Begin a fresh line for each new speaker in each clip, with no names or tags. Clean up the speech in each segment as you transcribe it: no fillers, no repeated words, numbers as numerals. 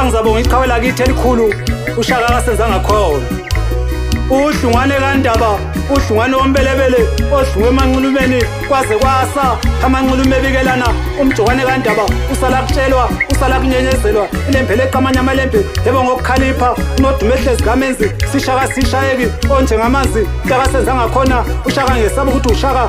Angizabonga iqhawe lakithi elikhulu uShaka akasenza ngakhona. Udlungwane kaNdaba, udlungwane wombelebele, odlungwe emanxulumeni kwaze kwasa amanxulume ebikelana. Umjokwane kaNdaba usala kutshelwa, usala kunyenyezelwa, ilembele eqamanya amalembe yebo ngokukhalipha, unodumo ehlezi kamenzi, sishaka sishayeki onjengamanzi, akasenza ngakhona. uShaka ngesaba ukuthi uShaka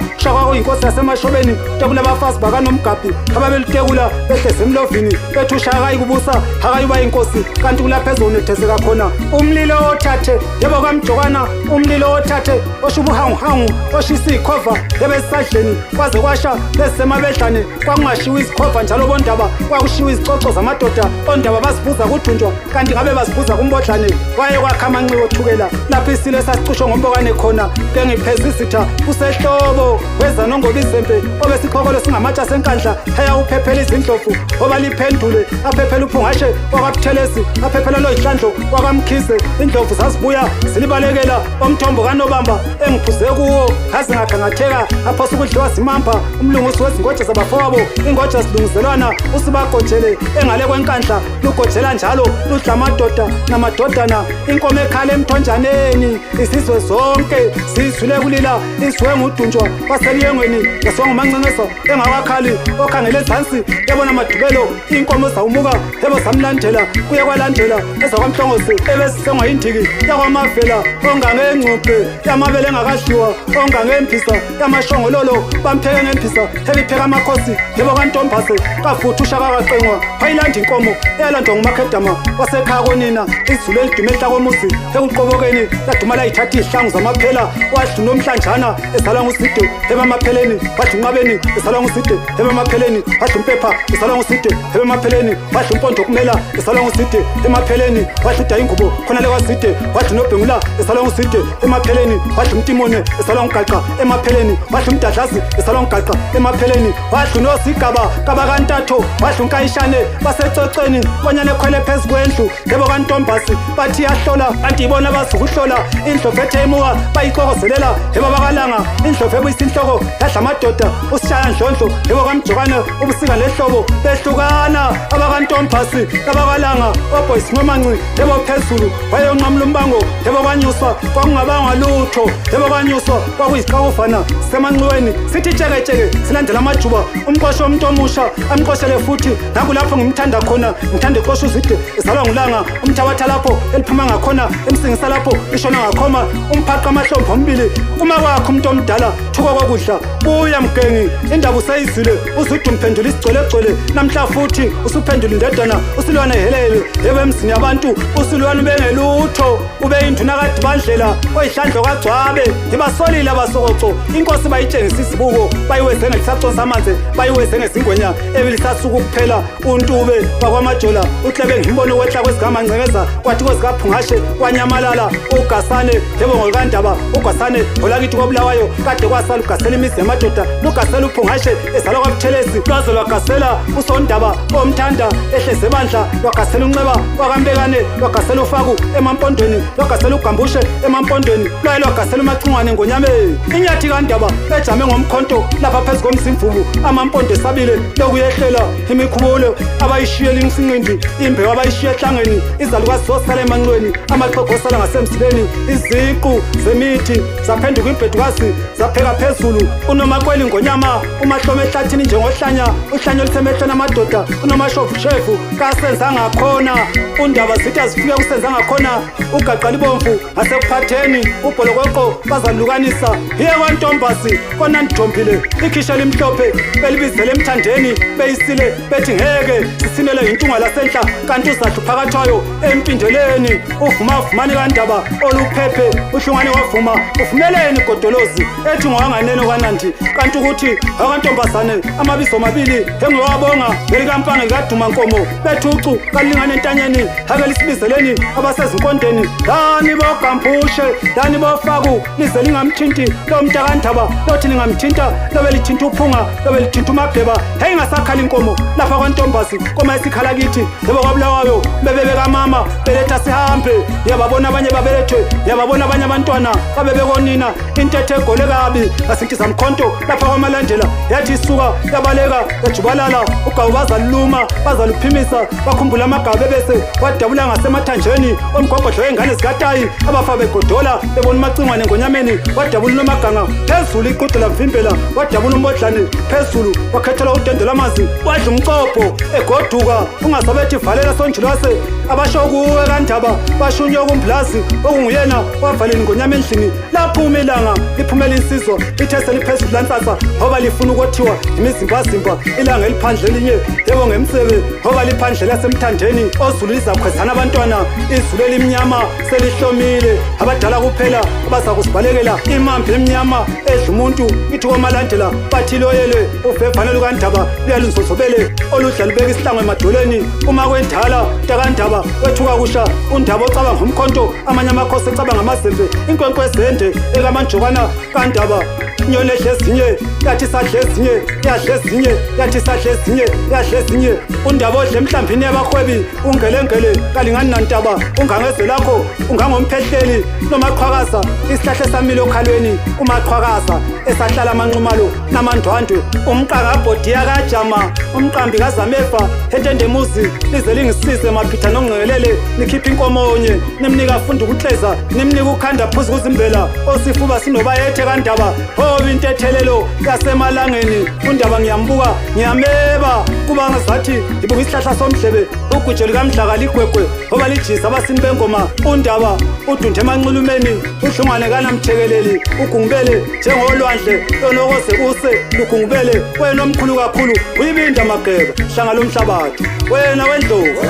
kuyinkosi yasemashobeni, tabula abafazi bakaNomgabhi ababelutekula behlezi emlovini bethi uShaka ayikubusa akayuba inkosi, kanti kulapha ezonethezeka khona. Umlilo othathe yebo kaMjokwana, umlilo othathe oshuba uhanguhangu oshisa ikhova yebe esadleni kwaze kwasha besemabedlane, kwakungashiwa izikhova njalo boNdaba kwakushiwa izicoco zamadoda. oNdaba bazibuza kudunjwa kanti ngabe bazibuza kumbodlane, kwaye kwakha amanxiwa othukela lapho isilo sasicushwe ngombokwane khona. Ke ngipheza izitha usehlobo weza nongoba izembe obesikhokolo singamatsha senkandla, haya uphephela izindlovu oba liphendule, aphephela uphungashe wakabuthelezi, aphephela loyihlandlo wakamkhize. Indlovu zazibuya zilibalekela omthombo kaNobamba engiphuze kuwo aze ngakhangatheka aphosa ukudliwa zimamba. Umlungusi wezingoja zabafowabo, ingoja zilungizelwana usibagojele engale kwenkandla, lugojela njalo ludla amadoda namadodana. Inkomo ekhala emthonjaneni, izizwe zonke zizwile kulila, izwe ngudunjwa waseliyengweni yaswa ngumanceneso engakakhali okhangele ezansi yabona amadubelo. Inkomo zawumuka yebo zamlandela, kuye kwalandela ezakwamhlongozi ebesisengwa yindiki yakwamavela, ongangengcuphe yamabele engakadliwa, ongangempisa yamashongololo bampheke ngempisa ebipheka amakhosi yebo kaNtombase kavutha uShaka kaqengwa. Wayilanda inkomo eyalandwa nguMakhedama wasekhaya konina, izulu elidume enhla komuzi ekuqobokeni laduma layithatha izihlangu zamaphela. Wadla uNomhlanjana ezalwa nguSide ebamapheleni, wadla uNqabeni ezalwa nguSide ebamapheleni, wadla uMpepha ezalwa nguSide ebamapheleni, wadla uMpondo kumela ezalwa nguSide emapheleni, wadla uDayingubo khonale kwaSide, wadla uNobhengula ezalwa nguSide emapheleni, wadla uMtimone ezalwa nguGaqa emapheleni, wadla uMdadlazi ezalwa nguGaqa emapheleni, wadla uNosigaba kabakantatho, wadla uNkayishane basecoceni konyane ekhwele phezu kwendlu yebo kaNtombasi. Bathi yahlola kanti ibona bazukuhlola, indlovu ethe imuka bayixokozelela yebo bakalanga. Indlovu ebuyisa inhloko yadla amadoda usishaya ndlondlo yebo kaMjokwane, ubusika lehlobo behlukana abakaNtombasi abakalanga. Oboys nomanci yebo phezulu wayonqamula umbango yebo kwanyuswa kwakungabanga lutho yebo kwanyuswa kwakuyisiqakufana semanxiweni. Sithi tsheketsheke silandela amajuba, umqosho womuntu omusha amqoshele futhi nangu lapho ngimthanda khona, ngithanda iqosho uZide ezalwa ngulanga. Umthabatha lapho eliphuma ngakhona, emsingisa lapho ishona ngakhoma. Umphaqa amahlombe ombili uma kwakho umuntu omdala thuko kokudla, buya mgengi indaba useyizwile. uZide umphendula isigcwelegcwele, namhla futhi usuphendula indodana usilwane helele yebo emzini yabantu usilwane bengelutho, ube induna kaDibandlela oyihlandlo kaGcwabe. Ibasolile abasokoco, inkosi bayitshengisa isibuko, bayiweze ngelisaqonsa amanzi, bayiweze ngezingwenya ebilisasuka ukuphela. uNtube bakwamajola uhlebe ngimbono wehla kwezigama ngcekeza, kwathi kwezikaphungashe kwanyamalala. uGasane yebo ngolikaNdaba, uGasane ngolakithi kobulawayo kade kwasala uGasela imizi yamadoda, luGasela uphungashe ezalwa kwaButhelezi, lwaze lwaGasela uSondaba omthanda ehleze bandla, lwaGasela uNceba wakambekane, lwaGasela uFaku emampondweni, lwaGasela uGambushe emampondweni, lwaye lwaGasela uMacungwane ngonyameni. Inyathi kaNdaba ejame ngomkhonto lapha phezu komzimvubu, amampondo esabile lokuyehlela imikhubulo abayishiyela insinqindi, imbewu abayishiya ehlangeni, izalukazi zosala emanxweni, amaxhego osala ngasemzileni, iziqu zemithi zaphenduka imbhedukazi zapheka phezulu. uNomakweli ngonyama, uMahlome ehlathini njengohlanya, uhlanya olusemehlweni amadoda, uNomashovu shefu kasenza ngakhona. uNdaba zithi azifike kusenza ngakhona, uGaqa libomvu ngasekuphatheni, ubholokoqo bazalukanisa. Hiye kwaNtombasi konandithombile, ikhisha limhlophe belibizele emthandeni, beyisile bethi ngeke sithinele intunga lasenhla, kanti uzahlu phakathwayo empindeleni. uvumavumani kaNdaba oluphephe, uhlungane wavuma uvumeleni godolozi, ethi ngowanganeno kwaNandi, kanti ukuthi akwaNtombazane amabizo amabili engiyowabonga ngelikaMpange likaDumankomo, bethi ucu kalingane entanyeni ake lisibizeleni abasezinkondeni. Dani boGambushe, dani boFaku, lize lingamthinti lo mntakaNdaba, lothi lingamthinta lobe lithinta uphunga, lobe lithinta uMageba. Hey ngasakhali inkomo lapha kwaNtombasi, koma esikhala kithi yebo kwabulawayo bebebeka mama beletha sihambe. Yababona abanye babelethwe, yababona abanye abantwana babebekonina, intethe egoleka kabi ngasintiza mkhonto lapha kwamalandela yathi isuka yabaleka yajubalala ugawu bazaluma bazaluphimisa bakhumbula amagabe bese wadabula ngasemathanjeni omgogodlo wengane zikatayi abafa begodola bebona umacingwane ngonyameni wadabula uNomaganga phezulu iqudela mvimbela wadabula umbodlane phezulu wakhethela udende lwamazi wadla umcopho egoduka ungasabethi valela sonjulwase abasho kuwe kaNdaba bashunywa kumblazi okunguyena wavaleni ngonyama endlini laphuma ilanga liphumela insizwa lithe seliphezulu lansasa ngoba lifuna ukothiwa imizimbazimba ilanga eliphandle elinye yebo ngemsebe ngoba liphandle lasemthandeni ozulu lizakhwezana abantwana izulu elimnyama selihlomile abadala kuphela abaza kusibalekela imambi emnyama edla umuntu ithi kwamalandela bathi loyele uvevane lukaNdaba luyalunzozobele oludla lubeka isihlangu emadolweni uma kwendala kaNdaba wethuka kusha uNdaba ocabanga ngomkhonto amanye amakhosi ecabanga amazembe inkwenkwe ezende ekamanjokana kaNdaba inyoni edle ezinye yathi sadle ezinye yadle ezinye yathi sadle ezinye yadle ezinye uNdaba odle emhlambini yabahwebi ungelengele kalingani naNdaba ungangeze lakho ungangomphehleri nomaqhwakaza isihlahla esamile okhalweni umaqhwakaza esahlala amanqumalo namandwandwe umqangabhodi yakajama umqambi kaZamefa entendemuzi lize lingisize maphitha nongqelele likhipha inkomonye nimnika funda ukuhleza nimnika ukhanda phuzu kuzimbela osifuba sinobayethe kaNdaba hoba intethelelo yasemalangeni uNdaba ngiyambuka ngiyameba kuba ngazathi ibuka isihlahla somdlebe ugujo likamdlaka ligwegwe ngoba lijisa abasini bengoma uNdaba udunde emanxulumeni uhlungane kanamthekeleli ugungubele njengolwandle lonokoze kuse lugungubele wena omkhulu kakhulu uyibinda mageba hlanga lomhlabathi wena wendlovu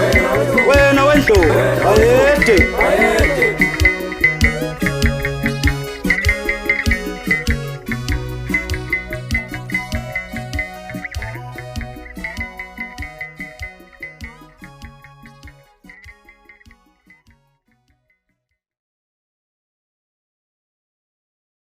ayede